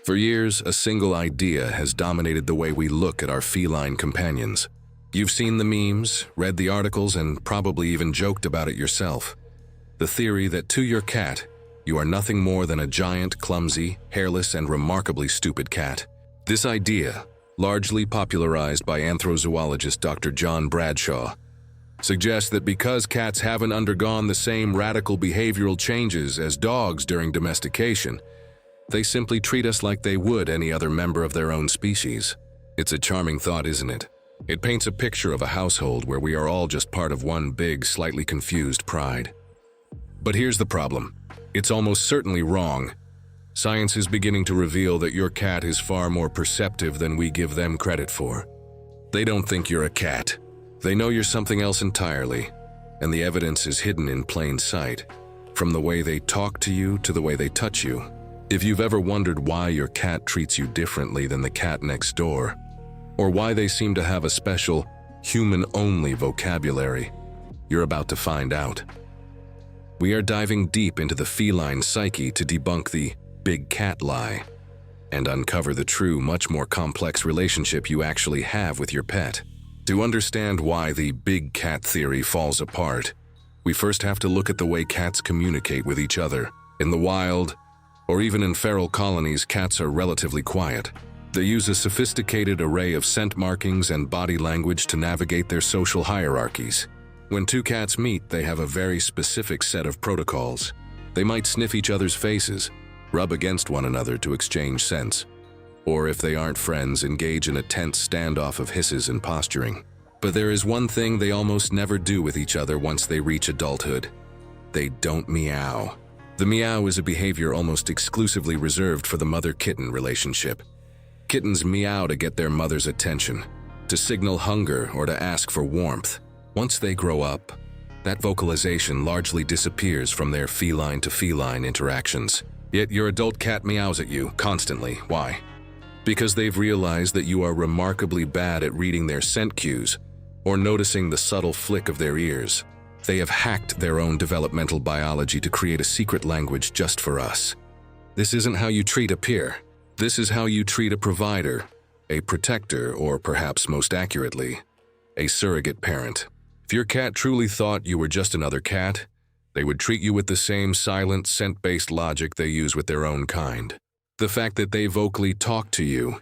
For years, a single idea has dominated the way we look at our feline companions. You've seen the memes, read the articles, and probably even joked about it yourself. The theory that to your cat, you are nothing more than a giant, clumsy, hairless, and remarkably stupid cat. This idea, largely popularized by anthrozoologist Dr. John Bradshaw, suggests that because cats haven't undergone the same radical behavioral changes as dogs during domestication, they simply treat us like they would any other member of their own species. It's a charming thought, isn't it? It paints a picture of a household where we are all just part of one big, slightly confused pride. But here's the problem. It's almost certainly wrong. Science is beginning to reveal that your cat is far more perceptive than we give them credit for. They don't think you're a cat. They know you're something else entirely, and the evidence is hidden in plain sight, from the way they talk to you to the way they touch you. If you've ever wondered why your cat treats you differently than the cat next door, or why they seem to have a special, human-only vocabulary, you're about to find out. We are diving deep into the feline psyche to debunk the big cat lie and uncover the true, much more complex relationship you actually have with your pet. To understand why the big cat theory falls apart, we first have to look at the way cats communicate with each other. In the wild, or even in feral colonies, cats are relatively quiet. They use a sophisticated array of scent markings and body language to navigate their social hierarchies. When two cats meet, they have a very specific set of protocols. They might sniff each other's faces, rub against one another to exchange scents, or if they aren't friends, engage in a tense standoff of hisses and posturing. But there is one thing they almost never do with each other once they reach adulthood. They don't meow. The meow is a behavior almost exclusively reserved for the mother-kitten relationship. Kittens meow to get their mother's attention, to signal hunger or to ask for warmth. Once they grow up, that vocalization largely disappears from their feline-to-feline interactions. Yet your adult cat meows at you constantly. Why? Because they've realized that you are remarkably bad at reading their scent cues or noticing the subtle flick of their ears. They have hacked their own developmental biology to create a secret language just for us. This isn't how you treat a peer. This is how you treat a provider, a protector, or perhaps most accurately, a surrogate parent. If your cat truly thought you were just another cat, they would treat you with the same silent, scent-based logic they use with their own kind. The fact that they vocally talk to you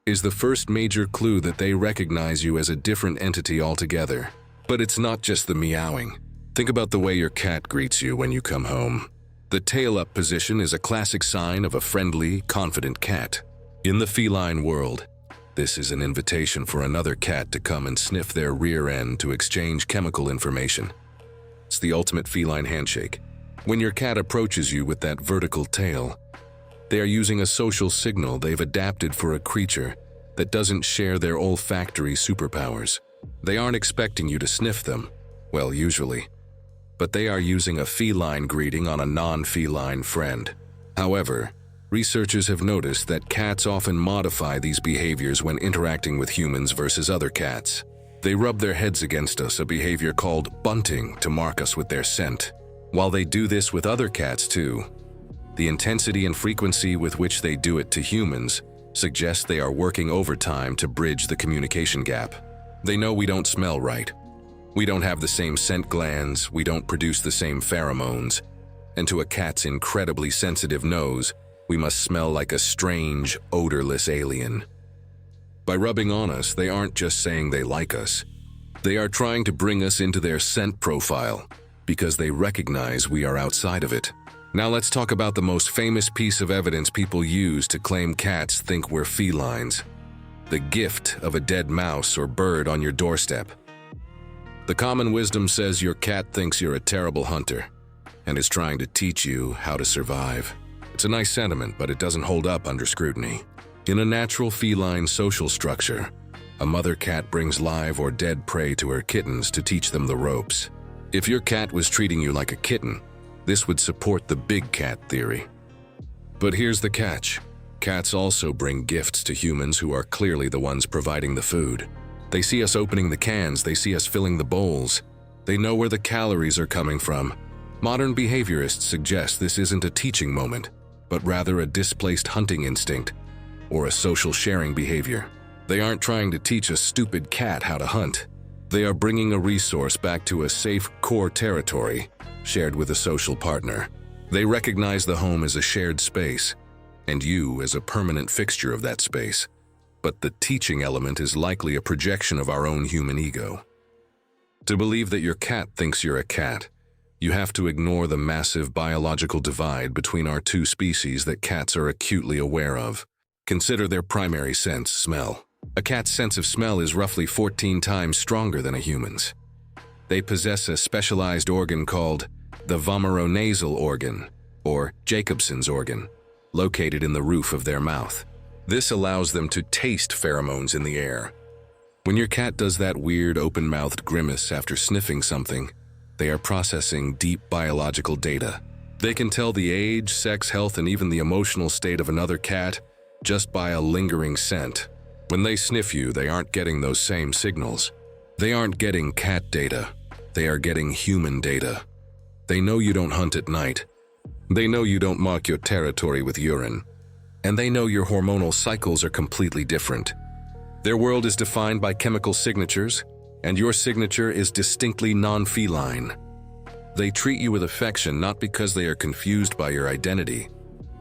is the first major clue that they recognize you as a different entity altogether. But it's not just the meowing. Think about the way your cat greets you when you come home. The tail-up position is a classic sign of a friendly, confident cat. In the feline world, this is an invitation for another cat to come and sniff their rear end to exchange chemical information. It's the ultimate feline handshake. When your cat approaches you with that vertical tail, they are using a social signal they've adapted for a creature that doesn't share their olfactory superpowers. They aren't expecting you to sniff them, well, usually, but they are using a feline greeting on a non-feline friend. However, researchers have noticed that cats often modify these behaviors when interacting with humans versus other cats. They rub their heads against us, a behavior called bunting, to mark us with their scent. While they do this with other cats too, the intensity and frequency with which they do it to humans suggests they are working overtime to bridge the communication gap. They know we don't smell right. We don't have the same scent glands, we don't produce the same pheromones, and to a cat's incredibly sensitive nose, we must smell like a strange, odorless alien. By rubbing on us, they aren't just saying they like us. They are trying to bring us into their scent profile because they recognize we are outside of it. Now let's talk about the most famous piece of evidence people use to claim cats think we're felines: the gift of a dead mouse or bird on your doorstep. The common wisdom says your cat thinks you're a terrible hunter and is trying to teach you how to survive. It's a nice sentiment, but it doesn't hold up under scrutiny. In a natural feline social structure, a mother cat brings live or dead prey to her kittens to teach them the ropes. If your cat was treating you like a kitten, this would support the big cat theory. But here's the catch. Cats also bring gifts to humans who are clearly the ones providing the food. They see us opening the cans, they see us filling the bowls. They know where the calories are coming from. Modern behaviorists suggest this isn't a teaching moment, but rather a displaced hunting instinct or a social sharing behavior. They aren't trying to teach a stupid cat how to hunt. They are bringing a resource back to a safe core territory shared with a social partner. They recognize the home as a shared space, and you as a permanent fixture of that space. But the teaching element is likely a projection of our own human ego. To believe that your cat thinks you're a cat, you have to ignore the massive biological divide between our two species that cats are acutely aware of. Consider their primary sense, smell. A cat's sense of smell is roughly 14 times stronger than a human's. They possess a specialized organ called the vomeronasal organ, or Jacobson's organ, located in the roof of their mouth. This allows them to taste pheromones in the air. When your cat does that weird open-mouthed grimace after sniffing something, they are processing deep biological data. They can tell the age, sex, health, and even the emotional state of another cat just by a lingering scent. When they sniff you, they aren't getting those same signals. They aren't getting cat data. They are getting human data. They know you don't hunt at night. They know you don't mark your territory with urine. And they know your hormonal cycles are completely different. Their world is defined by chemical signatures, and your signature is distinctly non-feline. They treat you with affection not because they are confused by your identity,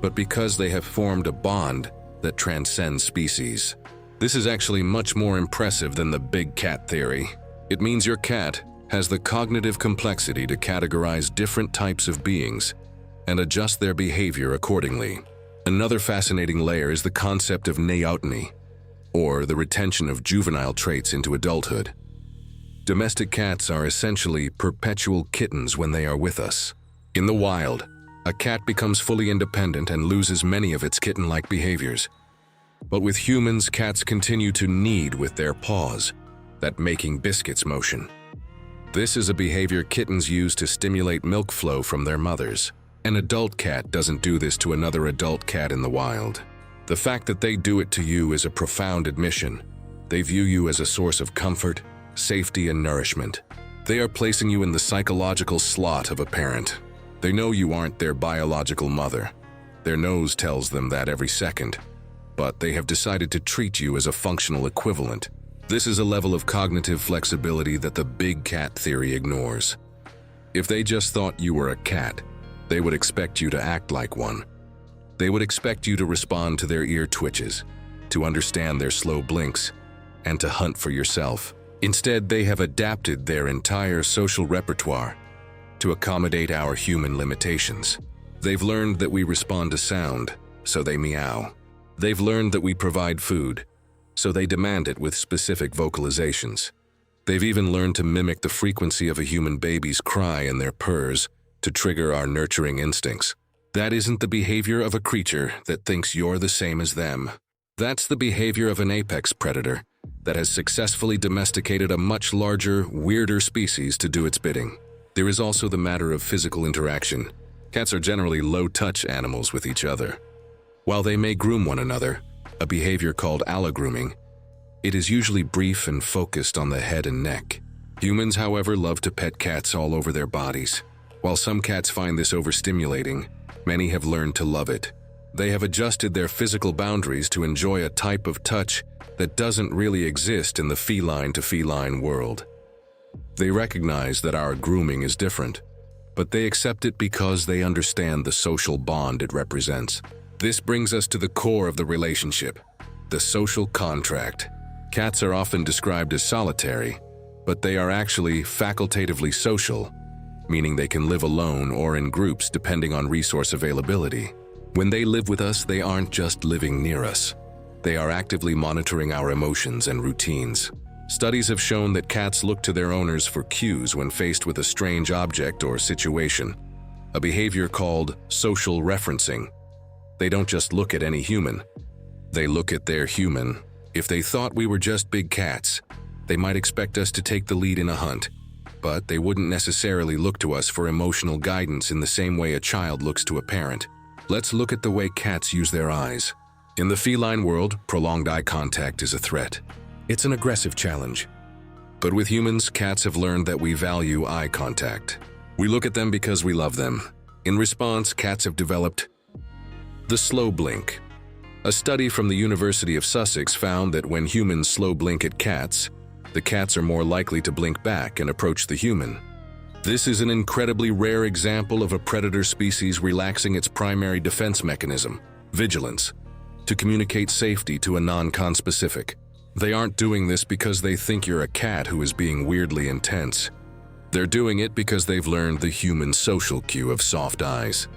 but because they have formed a bond that transcends species. This is actually much more impressive than the big cat theory. It means your cat has the cognitive complexity to categorize different types of beings and adjust their behavior accordingly. Another fascinating layer is the concept of Neoteny, or the retention of juvenile traits into adulthood. Domestic cats are essentially perpetual kittens when they are with us. In the wild, a cat becomes fully independent and loses many of its kitten-like behaviors. But with humans, cats continue to knead with their paws, that making biscuits motion. This is a behavior kittens use to stimulate milk flow from their mothers. An adult cat doesn't do this to another adult cat in the wild. The fact that they do it to you is a profound admission. They view you as a source of comfort, safety, and nourishment. They are placing you in the psychological slot of a parent. They know you aren't their biological mother. Their nose tells them that every second. But they have decided to treat you as a functional equivalent. This is a level of cognitive flexibility that the big cat theory ignores. If they just thought you were a cat, they would expect you to act like one. They would expect you to respond to their ear twitches, to understand their slow blinks, and to hunt for yourself. Instead, they have adapted their entire social repertoire to accommodate our human limitations. They've learned that we respond to sound, so they meow. They've learned that we provide food, so they demand it with specific vocalizations. They've even learned to mimic the frequency of a human baby's cry in their purrs to trigger our nurturing instincts. That isn't the behavior of a creature that thinks you're the same as them. That's the behavior of an apex predator that has successfully domesticated a much larger, weirder species to do its bidding. There is also the matter of physical interaction. Cats are generally low-touch animals with each other. While they may groom one another, a behavior called allogrooming, it is usually brief and focused on the head and neck. Humans, however, love to pet cats all over their bodies. While some cats find this overstimulating, many have learned to love it. They have adjusted their physical boundaries to enjoy a type of touch that doesn't really exist in the feline-to-feline world. They recognize that our grooming is different, but they accept it because they understand the social bond it represents. This brings us to the core of the relationship, the social contract. Cats are often described as solitary, but they are actually facultatively social, meaning they can live alone or in groups depending on resource availability. When they live with us, they aren't just living near us. They are actively monitoring our emotions and routines. Studies have shown that cats look to their owners for cues when faced with a strange object or situation, a behavior called social referencing. They don't just look at any human. They look at their human. If they thought we were just big cats, they might expect us to take the lead in a hunt, but they wouldn't necessarily look to us for emotional guidance in the same way a child looks to a parent. Let's look at the way cats use their eyes. In the feline world, prolonged eye contact is a threat. It's an aggressive challenge. But with humans, cats have learned that we value eye contact. We look at them because we love them. In response, cats have developed the slow blink, A study from the University of Sussex found that when humans slow blink at cats, the cats are more likely to blink back and approach the human. This is an incredibly rare example of a predator species relaxing its primary defense mechanism, vigilance, to communicate safety to a non-conspecific. They aren't doing this because they think you're a cat who is being weirdly intense. They're doing it because they've learned the human social cue of soft eyes.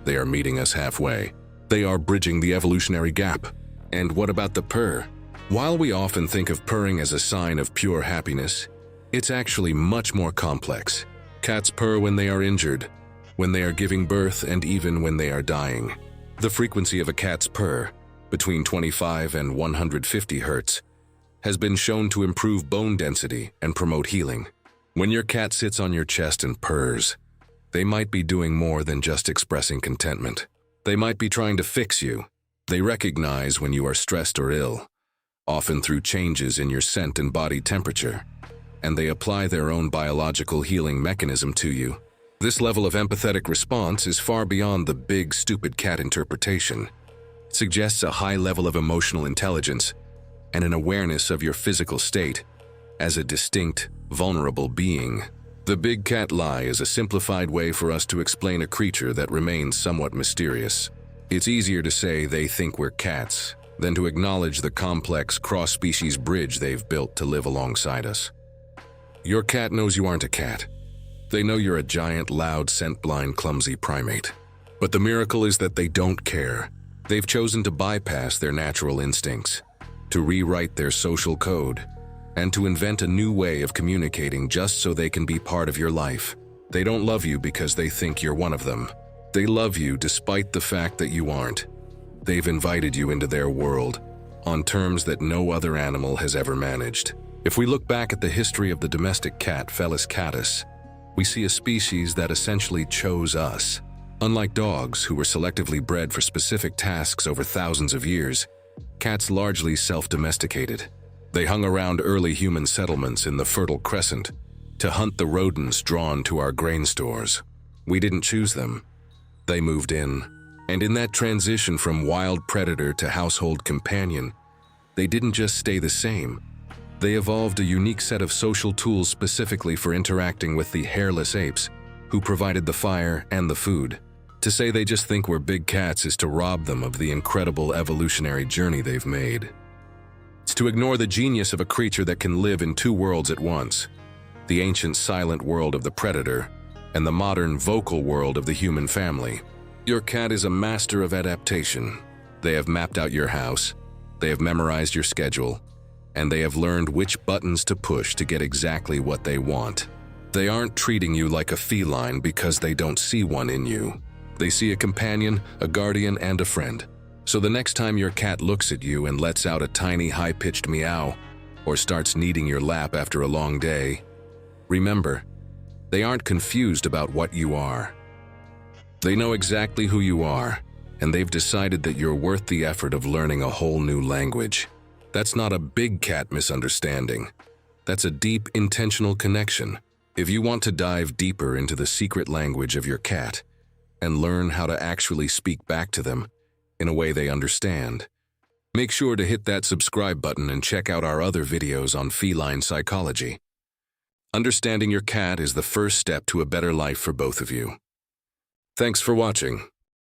They are meeting us halfway. They are bridging the evolutionary gap. And what about the purr? While we often think of purring as a sign of pure happiness, it's actually much more complex. Cats purr when they are injured, when they are giving birth, and even when they are dying. The frequency of a cat's purr, between 25 and 150 hertz, has been shown to improve bone density and promote healing. When your cat sits on your chest and purrs, they might be doing more than just expressing contentment. They might be trying to fix you. They recognize when you are stressed or ill, often through changes in your scent and body temperature, and they apply their own biological healing mechanism to you. This level of empathetic response is far beyond the big, stupid cat interpretation. It suggests a high level of emotional intelligence and an awareness of your physical state as a distinct, vulnerable being. The big cat lie is a simplified way for us to explain a creature that remains somewhat mysterious. It's easier to say they think we're cats than to acknowledge the complex cross-species bridge they've built to live alongside us. Your cat knows you aren't a cat. They know you're a giant, loud, scent-blind, clumsy primate. But the miracle is that they don't care. They've chosen to bypass their natural instincts, to rewrite their social code, and to invent a new way of communicating just so they can be part of your life. They don't love you because they think you're one of them. They love you despite the fact that you aren't. They've invited you into their world on terms that no other animal has ever managed. If we look back at the history of the domestic cat, Felis catus, we see a species that essentially chose us. Unlike dogs, who were selectively bred for specific tasks over thousands of years, cats largely self-domesticated. They hung around early human settlements in the Fertile Crescent to hunt the rodents drawn to our grain stores. We didn't choose them. They moved in. And in that transition from wild predator to household companion, they didn't just stay the same. They evolved a unique set of social tools specifically for interacting with the hairless apes, who provided the fire and the food. To say they just think we're big cats is to rob them of the incredible evolutionary journey they've made. It's to ignore the genius of a creature that can live in two worlds at once: the ancient silent world of the predator and the modern vocal world of the human family. Your cat is a master of adaptation. They have mapped out your house, they have memorized your schedule, and they have learned which buttons to push to get exactly what they want. They aren't treating you like a feline because they don't see one in you. They see a companion, a guardian, and a friend. So the next time your cat looks at you and lets out a tiny, high-pitched meow, or starts kneading your lap after a long day, remember, they aren't confused about what you are. They know exactly who you are, and they've decided that you're worth the effort of learning a whole new language. That's not a big cat misunderstanding. That's a deep, intentional connection. If you want to dive deeper into the secret language of your cat and learn how to actually speak back to them in a way they understand, make sure to hit that subscribe button and check out our other videos on feline psychology. Understanding your cat is the first step to a better life for both of you. Thanks for watching.